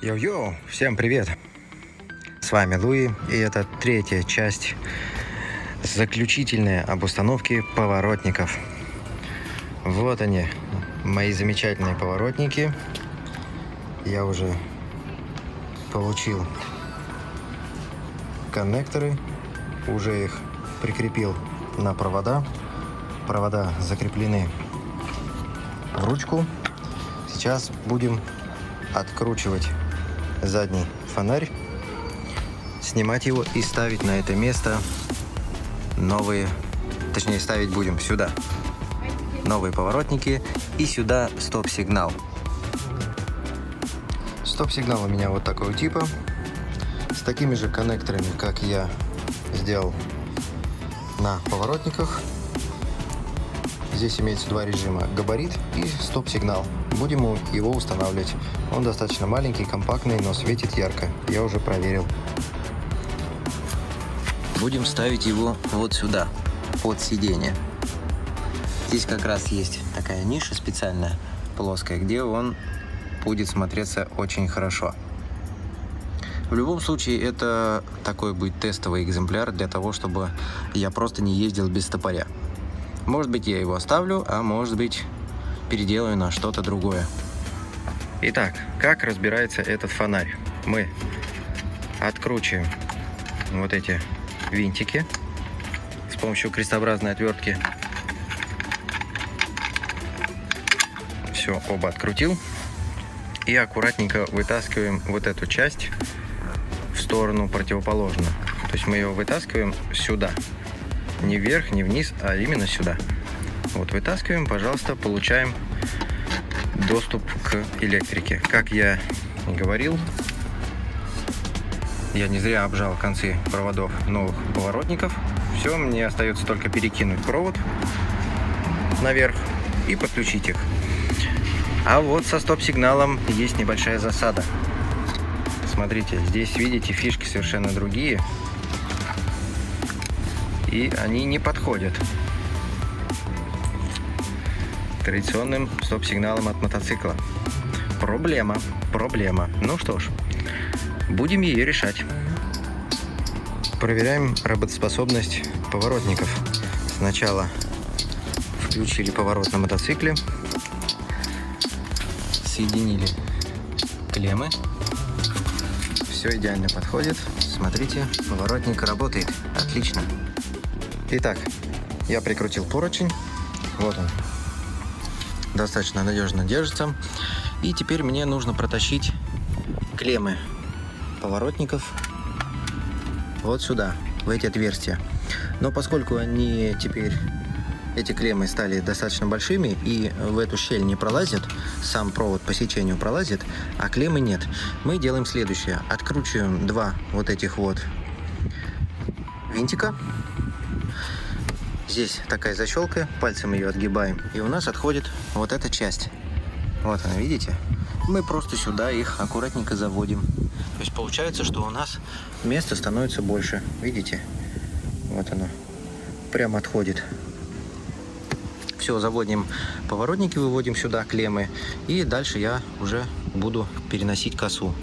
Йоу-йоу, всем привет! С вами Луи, и это третья часть, заключительная об установке поворотников. Вот они, мои замечательные поворотники. Я уже получил коннекторы, уже их прикрепил на провода. Провода закреплены в ручку. Сейчас будем откручивать задний фонарь, снимать его и ставить на это место новые, точнее ставить будем сюда новые поворотники и сюда стоп-сигнал. Стоп-сигнал у меня вот такого типа, с такими же коннекторами, как я сделал на поворотниках. Здесь имеется два режима: габарит и стоп-сигнал. Будем его устанавливать. Он достаточно маленький, компактный, но светит ярко. Я уже проверил. Будем ставить его вот сюда, под сиденье. Здесь как раз есть такая ниша специальная, плоская, где он будет смотреться очень хорошо. В любом случае, это такой будет тестовый экземпляр для того, чтобы я просто не ездил без стопоря. Может быть, я его оставлю, а может быть, переделаю на что-то другое. Итак, как разбирается этот фонарь? Мы откручиваем вот эти винтики с помощью крестообразной отвертки. Все, оба открутил. И аккуратненько вытаскиваем вот эту часть в сторону противоположную. То есть мы ее вытаскиваем сюда. Не вверх, не вниз, а именно сюда. Вот вытаскиваем, пожалуйста, получаем доступ к электрике. Как я говорил, я не зря обжал концы проводов новых поворотников. Все, мне остается только перекинуть провод наверх и подключить их. А вот со стоп-сигналом есть небольшая засада. Смотрите, здесь, видите, фишки совершенно другие. И они не подходят традиционным стоп-сигналом от мотоцикла. Проблема. Ну что ж, будем ее решать. Проверяем работоспособность поворотников. Сначала включили поворот на мотоцикле, соединили клеммы. Все идеально подходит. Смотрите, поворотник работает. Отлично. Итак, я прикрутил поручень. Вот он. Достаточно надежно держится. И теперь мне нужно протащить клеммы поворотников вот сюда, в эти отверстия. Но поскольку они теперь, эти клеммы стали достаточно большими и в эту щель не пролазят, сам провод по сечению пролазит, а клеммы нет, мы делаем следующее. Откручиваем два вот этих вот винтика. Здесь такая защелка, пальцем ее отгибаем, и у нас отходит вот эта часть. Вот она, видите? Мы просто сюда их аккуратненько заводим. То есть получается, что у нас места становится больше. Видите? Вот оно. Прямо отходит. Все, заводим поворотники, выводим сюда клеммы. И дальше я уже буду переносить косу.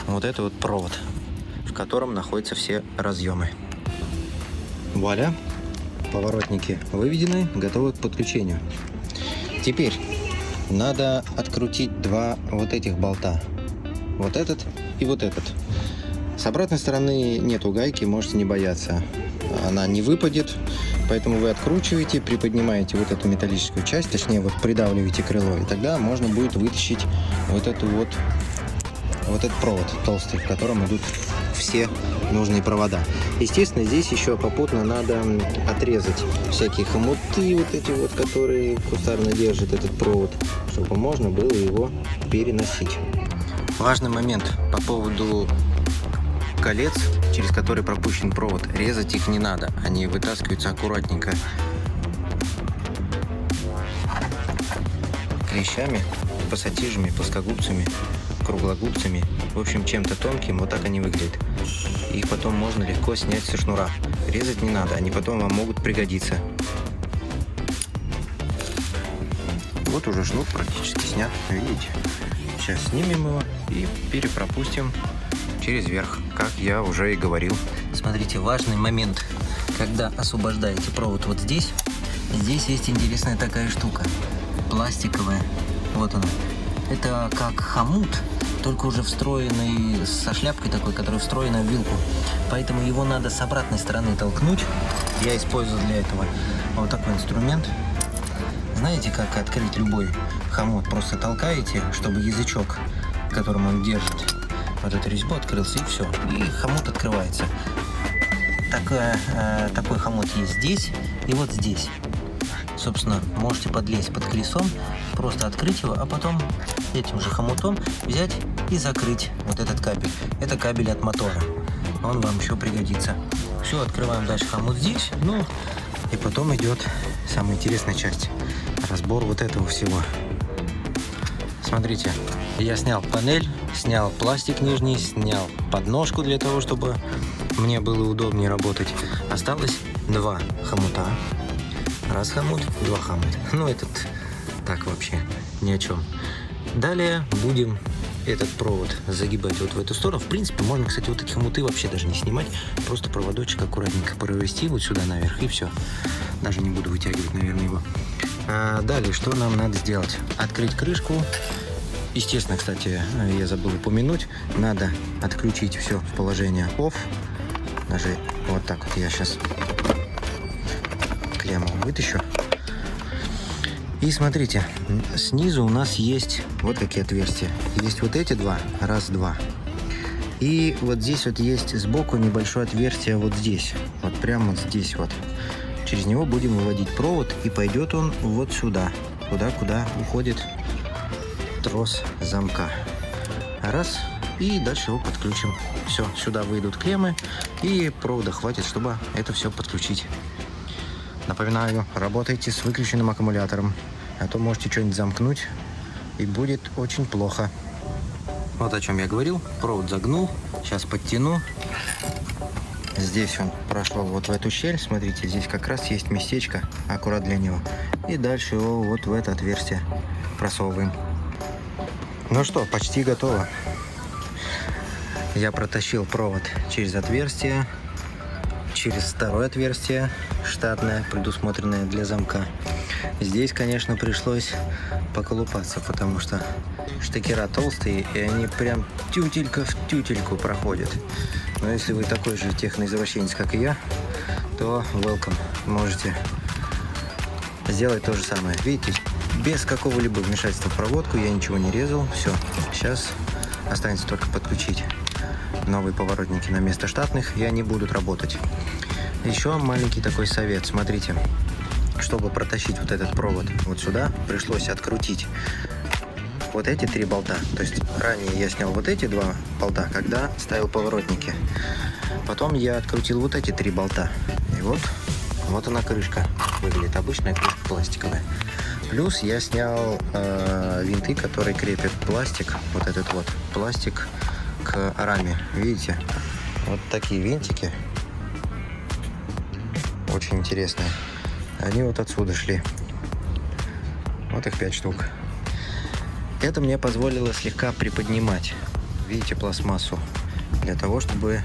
Вот это вот провод, в котором находятся все разъемы. Вуаля! Поворотники выведены, готовы к подключению. Теперь надо открутить два вот этих болта. Вот этот и вот этот. С обратной стороны нету гайки, можете не бояться. Она не выпадет, поэтому вы откручиваете, приподнимаете вот эту металлическую часть, точнее вот придавливаете крыло, и тогда можно будет вытащить вот этот провод толстый, в котором идут все нужные провода. Естественно, здесь еще попутно надо отрезать всякие хомуты, вот эти вот, которые кустарно держат этот провод, чтобы можно было его переносить. Важный момент по поводу колец, через которые пропущен провод. Резать их не надо, они вытаскиваются аккуратненько клещами, пассатижами, плоскогубцами, круглогубцами, в общем, чем-то тонким. Вот так они выглядят. Их потом можно легко снять со шнура. Резать не надо, они потом вам могут пригодиться. вот уже шнур практически снят, видите? Сейчас снимем его и перепропустим через верх, как я уже и говорил. Смотрите, важный момент, когда освобождаете провод вот здесь. Здесь есть интересная такая штука, пластиковая, вот она. Это как хомут, только уже встроенный, со шляпкой такой, которая встроена в вилку. Поэтому его надо с обратной стороны толкнуть. Я использую для этого вот такой инструмент. Знаете, как открыть любой хомут? Просто толкаете, чтобы язычок, которым он держит вот эту резьбу, открылся, и все. И хомут открывается. Такой хомут есть здесь и вот здесь. Собственно, можете подлезть под колесом, просто открыть его, а потом этим же хомутом взять и закрыть вот этот кабель. Это кабель от мотора. Он вам еще пригодится. Все, открываем дальше хомут здесь. Ну, и потом идет самая интересная часть. Разбор вот этого всего. Смотрите, я снял панель, снял пластик нижний, снял подножку для того, чтобы мне было удобнее работать. Осталось 2 хомута. Раз хомут, 2 хомут. Ну, этот так вообще ни о чем. Далее будем этот провод загибать вот в эту сторону. В принципе, можно, кстати, вот эти хомуты вообще даже не снимать. Просто проводочек аккуратненько провести вот сюда наверх, и все. Даже не буду вытягивать, наверное, его. Далее, что нам надо сделать? Открыть крышку. Естественно, кстати, я забыл упомянуть, надо отключить все в положение OFF. Даже вот так вот я сейчас клемму вытащу. И смотрите, снизу у нас есть вот такие отверстия. Есть вот эти 2, раз, 2. И вот здесь вот есть сбоку небольшое отверстие вот здесь. Вот прямо вот здесь вот. Через него будем выводить провод, и пойдет он вот сюда. Туда, куда уходит трос замка. Раз. И дальше его подключим. Все, сюда выйдут клеммы, и провода хватит, чтобы это все подключить. Напоминаю, работайте с выключенным аккумулятором, а то можете что-нибудь замкнуть, и будет очень плохо. Вот о чем я говорил. Провод загнул. Сейчас подтяну. Здесь он прошел вот в эту щель. Смотрите, здесь как раз есть местечко аккурат для него. И дальше его вот в это отверстие просовываем. Ну что, почти готово. Я протащил провод через отверстие, через второе отверстие, штатное, предусмотренное для замка. Здесь, конечно, пришлось поколупаться, потому что штекера толстые, и они прям тютелька в тютельку проходят. Но если вы такой же техноизвращенец, как и я, то welcome. Можете сделать то же самое. Видите, без какого-либо вмешательства в проводку я ничего не резал. Все, сейчас останется только подключить новые поворотники на место штатных, и они будут работать. Еще маленький такой совет. Смотрите, чтобы протащить вот этот провод вот сюда, пришлось открутить вот эти 3 болта. То есть ранее я снял вот эти 2 болта, когда ставил поворотники. Потом я открутил вот эти 3 болта. И вот она крышка. Выглядит обычная крышка пластиковая. Плюс я снял винты, которые крепят пластик, вот этот вот пластик к раме. Видите? Вот такие винтики. Очень интересные. Они вот отсюда шли. Вот их 5 штук. Это мне позволило слегка приподнимать, видите, пластмассу, для того, чтобы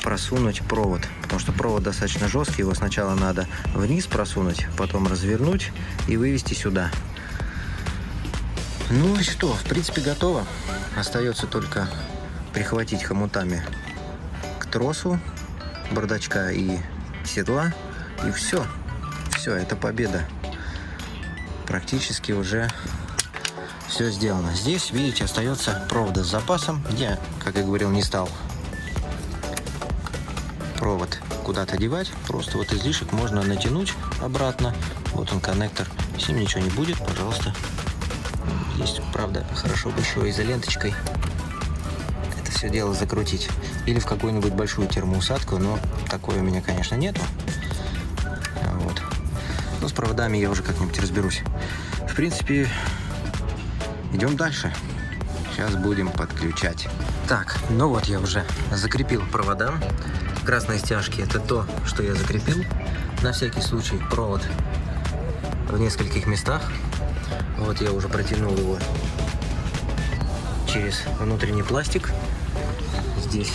просунуть провод. Потому что провод достаточно жесткий, его сначала надо вниз просунуть, потом развернуть и вывести сюда. Ну и что, в принципе, готово. Остается только прихватить хомутами к тросу бардачка и седла, и все. Все, это победа. Практически уже все сделано. Здесь, видите, остается провода с запасом. Я, как я говорил, не стал провод куда-то девать. Просто вот излишек можно натянуть обратно. Вот он, коннектор. С ним ничего не будет, пожалуйста. Здесь, правда, хорошо бы еще изоленточкой это все дело закрутить. Или в какую-нибудь большую термоусадку, но такой у меня, конечно, нету. Вот. Но с проводами я уже как-нибудь разберусь. В принципе, идем дальше. Сейчас будем подключать. Так, ну вот я уже закрепил провода. Красные стяжки — это то, что я закрепил. На всякий случай провод в нескольких местах. Вот я уже протянул его через внутренний пластик. Здесь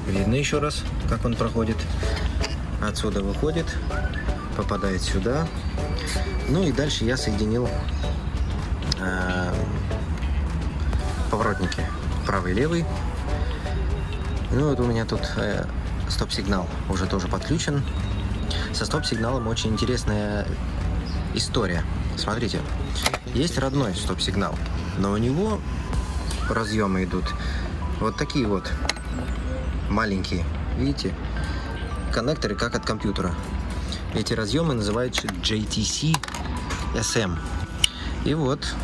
видно еще раз, как он проходит. Отсюда выходит, попадает сюда. Ну и дальше я соединил поворотники правый и левый. Ну вот у меня тут стоп-сигнал уже тоже подключен. Со стоп-сигналом очень интересная история. Смотрите, есть родной стоп-сигнал, но у него разъемы идут вот такие вот маленькие, видите, коннекторы как от компьютера. Эти разъемы называются JTC SM. И вот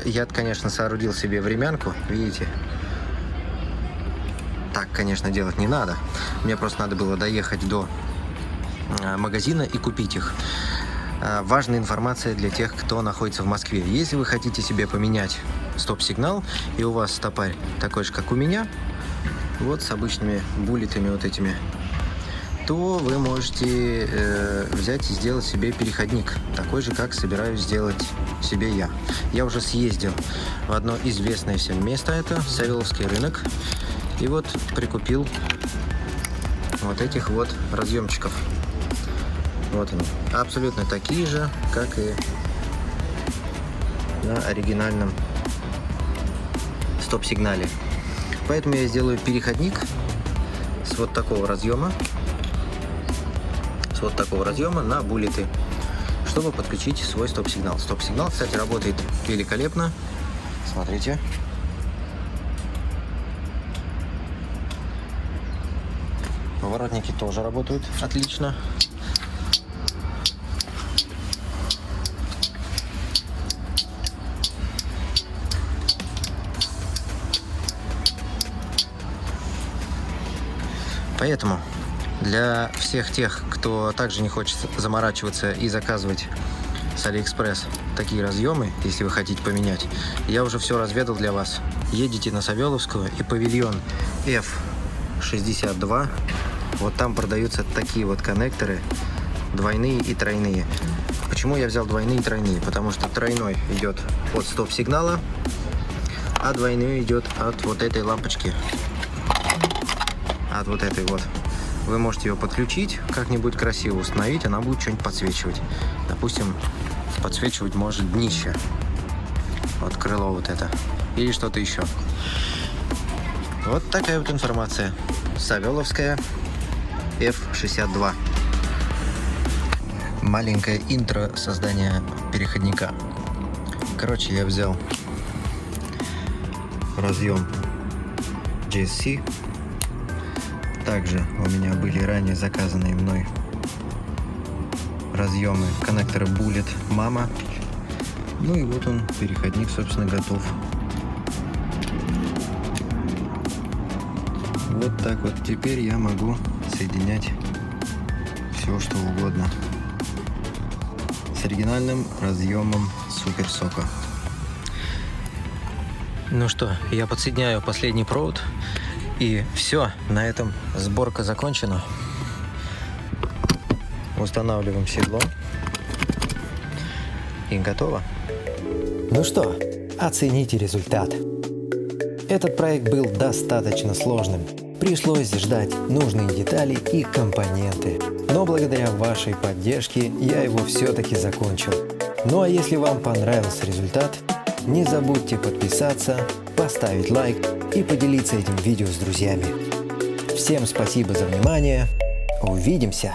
я, конечно, соорудил себе времянку, видите. Так, конечно, делать не надо. Мне просто надо было доехать до магазина и купить их. Важная информация для тех, кто находится в Москве. Если вы хотите себе поменять стоп-сигнал, и у вас стопарь такой же, как у меня, вот с обычными буллетами вот этими, то вы можете взять и сделать себе переходник, такой же, как собираюсь сделать себе я. Я уже съездил в одно известное всем место, это Савеловский рынок, и вот прикупил вот этих вот разъемчиков. Вот они, абсолютно такие же, как и на оригинальном стоп-сигнале. Поэтому я сделаю переходник с вот такого разъема, на буллеты, чтобы подключить свой стоп-сигнал. Стоп-сигнал, кстати, работает великолепно. Смотрите. Поворотники тоже работают отлично. Поэтому для всех тех, кто также не хочет заморачиваться и заказывать с AliExpress такие разъемы, если вы хотите поменять, я уже все разведал для вас. Едете на Савеловскую и павильон F62. Вот там продаются такие вот коннекторы, двойные и тройные. Почему я взял двойные и тройные? Потому что тройной идет от стоп-сигнала, а двойной идет от вот этой лампочки. От вот этой вот. Вы можете ее подключить, как-нибудь красиво установить, она будет что-нибудь подсвечивать. Допустим, подсвечивать может днище. Вот крыло вот это. Или что-то еще. Вот такая вот информация. Савеловская F62. Маленькое интро создания переходника. Короче, я взял разъем JSC. Также у меня были ранее заказанные мной разъемы коннектора Bullet Mama. Ну и вот он, переходник, собственно, готов. Вот так вот теперь я могу соединять все, что угодно с оригинальным разъемом Super Soco. Ну что, я подсоединяю последний провод. И все, на этом сборка закончена. Устанавливаем седло. И готово. Ну что, оцените результат. Этот проект был достаточно сложным. Пришлось ждать нужные детали и компоненты. Но благодаря вашей поддержке я его все-таки закончил. Ну а если вам понравился результат, не забудьте подписаться, поставить лайк и поделиться этим видео с друзьями. Всем спасибо за внимание. Увидимся!